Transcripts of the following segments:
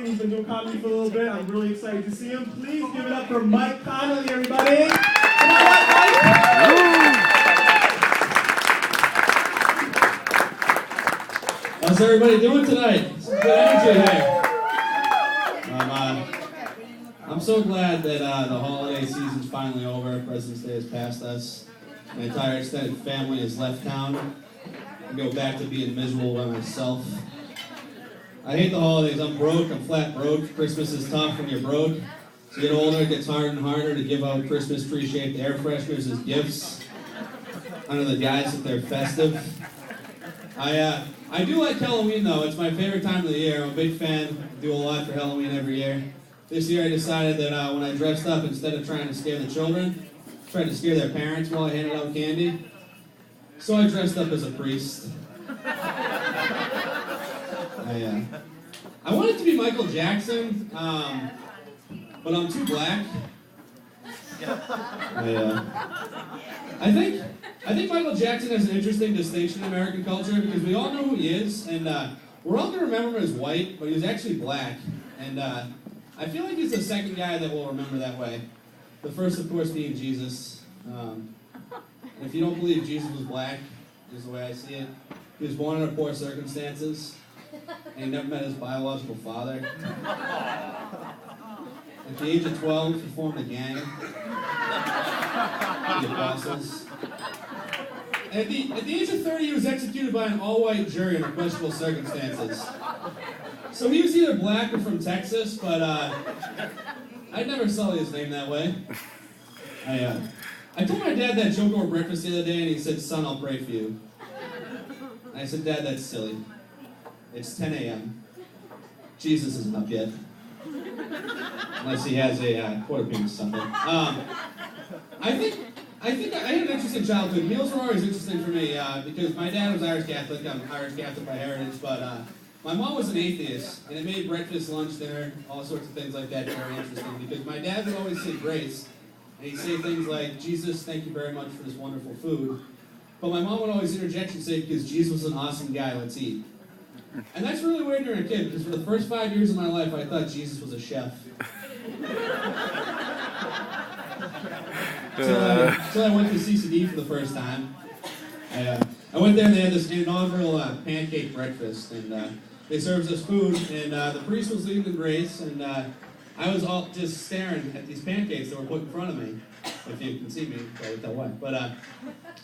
He's been doing comedy for a little bit. I'm really excited to see him. Please give it up for Mike Connolly, everybody. Come on, Mike. How's everybody doing tonight? Some good energy here. I'm so glad that the holiday season's finally over. President's Day has passed us. My entire extended family has left town. I go back to being miserable by myself. I hate the holidays. I'm broke. I'm flat broke. Christmas is tough when you're broke. As you get older, it gets harder and harder to give out Christmas tree-shaped air fresheners as gifts under the guise that they're festive. I do like Halloween, though. It's my favorite time of the year. I'm a big fan. I do a lot for Halloween every year. This year I decided that when I dressed up, instead of trying to scare the children, I tried to scare their parents while I handed out candy. So I dressed up as a priest. I wanted to be Michael Jackson, but I'm too black. I think Michael Jackson has an interesting distinction in American culture because we all know who he is, and we're all going to remember him as white, but he was actually black. And I feel like he's the second guy that we'll remember that way. The first, of course, being Jesus. And if you don't believe Jesus was black, is the way I see it, he was born under poor circumstances, and he never met his biological father. At the age of 12, he formed a gang, the Apostles. And at the age of 30, he was executed by an all-white jury under questionable circumstances. So he was either black or from Texas, but I never saw his name that way. I told my dad that joke over breakfast the other day, and he said, "Son, I'll pray for you." And I said, "Dad, that's silly. It's 10 a.m. Jesus isn't up yet. Unless he has a quarter penis Sunday." I think I had an interesting childhood. Meals were always interesting for me because my dad was Irish Catholic. I'm Irish Catholic by heritage, but my mom was an atheist, and it made breakfast, lunch, dinner, all sorts of things like that very interesting because my dad would always say grace, and he'd say things like, "Jesus, thank you very much for this wonderful food." But my mom would always interject and say, "Because Jesus was an awesome guy, let's eat." And that's really weird when you're a kid, because for the first 5 years of my life, I thought Jesus was a chef. Until I went to CCD for the first time. I went there and they had this inaugural pancake breakfast, and they served us food, and the priest was leading the grace, and I was all just staring at these pancakes that were put in front of me. If you can see me, you can tell why. But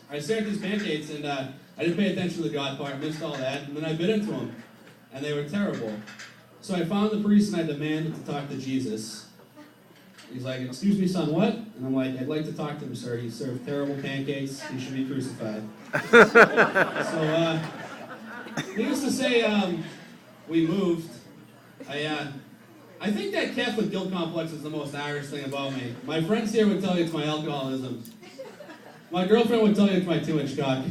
I stared at these pancakes, and I didn't pay attention to the God part, missed all that, and then I bit into them, and they were terrible. So I found the priest and I demanded to talk to Jesus. He's like, "Excuse me, son, what?" And I'm like, "I'd like to talk to him, sir. He served terrible pancakes. He should be crucified." So, needless to say, we moved. I think that Catholic guilt complex is the most Irish thing about me. My friends here would tell you it's my alcoholism. My girlfriend would tell you it's my 2-inch cock.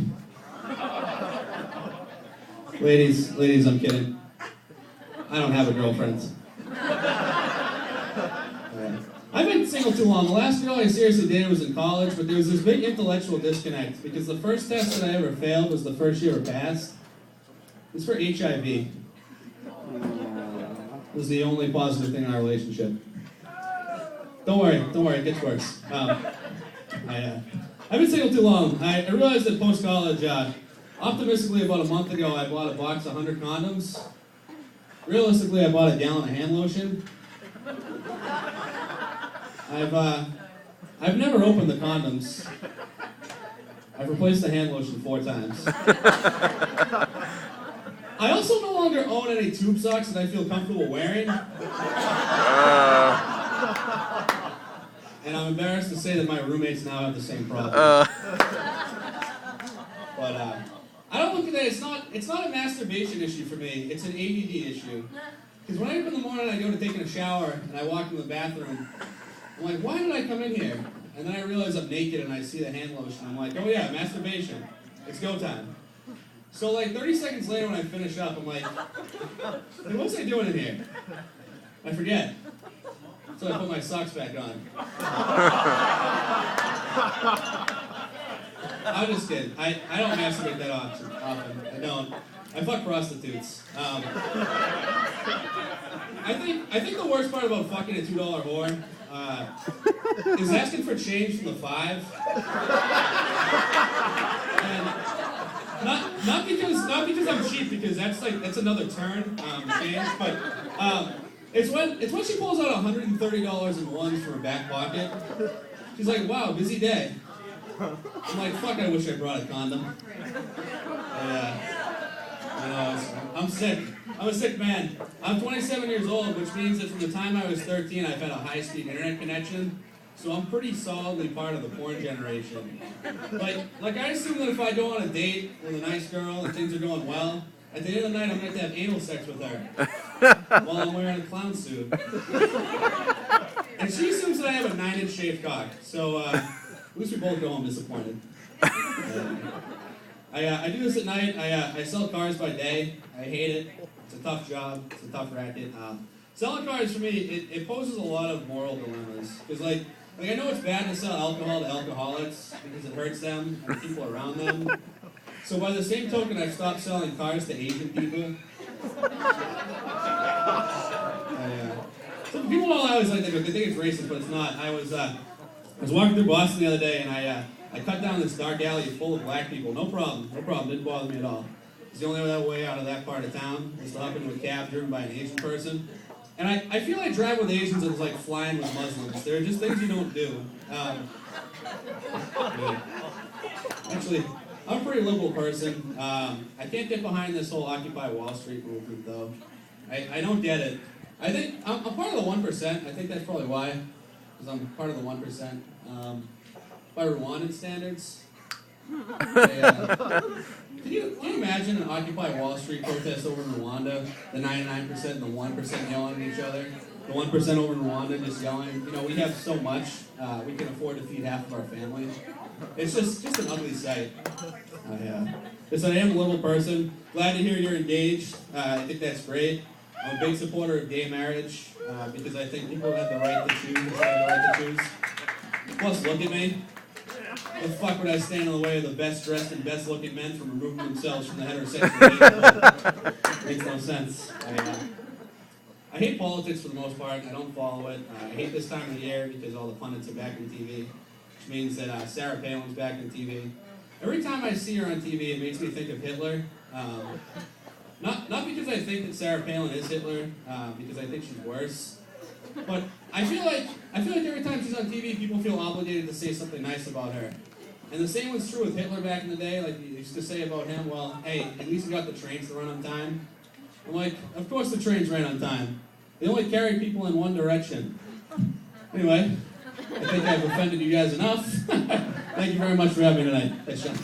Ladies, I'm kidding. I don't have a girlfriend. I've been single too long. The last girl I seriously dated was in college, but there was this big intellectual disconnect because the first test that I ever failed was the first year I passed. It was for HIV. It was the only positive thing in our relationship. Don't worry, it gets worse. I've been single too long. I realized that post-college, optimistically about a month ago, I bought a box of 100 condoms. Realistically, I bought a gallon of hand lotion. I've never opened the condoms. I've replaced the hand lotion 4 times. I also no longer own any tube socks that I feel comfortable wearing. And I'm embarrassed to say that my roommates now have the same problem. But I don't look at that. It's not a masturbation issue for me. It's an ADD issue. Because when I get up in the morning, I go to taking a shower, and I walk in the bathroom. I'm like, why did I come in here? And then I realize I'm naked, and I see the hand lotion. I'm like, oh yeah, masturbation. It's go time. So like 30 seconds later when I finish up, I'm like, hey, what's I doing in here? I forget. So I put my socks back on. I'm just kidding. I don't masturbate that often. I don't. I fuck prostitutes. I think the worst part about fucking a $2 whore is asking for change from the 5. And not because I'm cheap, because that's another turn change, but it's when she pulls out $130 in ones from her back pocket. She's like, wow, busy day. I'm like, fuck, I wish I brought a condom. I'm sick. I'm a sick man. I'm 27 years old, which means that from the time I was 13, I've had a high-speed internet connection. So I'm pretty solidly part of the porn generation. Like I assume that if I go on a date with a nice girl and things are going well, at the end of the night I'm going to have anal sex with her while I'm wearing a clown suit. And she assumes that I have a 9-inch shaved cock. So at least we both go home disappointed. I do this at night. I sell cars by day. I hate it. It's a tough job. It's a tough racket. Selling cars for me, it poses a lot of moral dilemmas. Because like I know it's bad to sell alcohol to alcoholics because it hurts them and the people around them. So by the same token, I've stopped selling cars to Asian people. So people don't always like that. They think it's racist, but it's not. I was walking through Boston the other day, and I cut down this dark alley full of black people. No problem. Didn't bother me at all. It's the only way out of that part of town is to hop into a cab driven by an Asian person. And I feel like driving with Asians is like flying with Muslims. There are just things you don't do. Actually, I'm a pretty liberal person. I can't get behind this whole Occupy Wall Street movement, though. I don't get it. I think I'm part of the 1%. I think that's probably why, because I'm part of the 1%. By Rwandan standards. Can you imagine an Occupy Wall Street protest over in Rwanda? The 99% and the 1% yelling at each other. The 1% over in Rwanda just yelling. You know, we have so much. We can afford to feed half of our family. It's just an ugly sight. Yes, I am a liberal person. Glad to hear you're engaged. I think that's great. I'm a big supporter of gay marriage because I think people have the right to choose. Plus, look at me. What the fuck would I stand in the way of the best dressed and best looking men from removing themselves from the heterosexual gay? Makes no sense. I hate politics for the most part. I don't follow it. I hate this time of the year because all the pundits are back on TV, which means that Sarah Palin's back on TV. Every time I see her on TV, it makes me think of Hitler. Not because I think that Sarah Palin is Hitler, because I think she's worse. But I feel like every time she's on TV, people feel obligated to say something nice about her. And the same was true with Hitler back in the day. Like, you used to say about him, well, hey, at least he got the trains to run on time. I'm like, of course the trains ran on time. They only carry people in one direction. Anyway, I think I've offended you guys enough. Thank you very much for having me tonight. Thanks, Sean.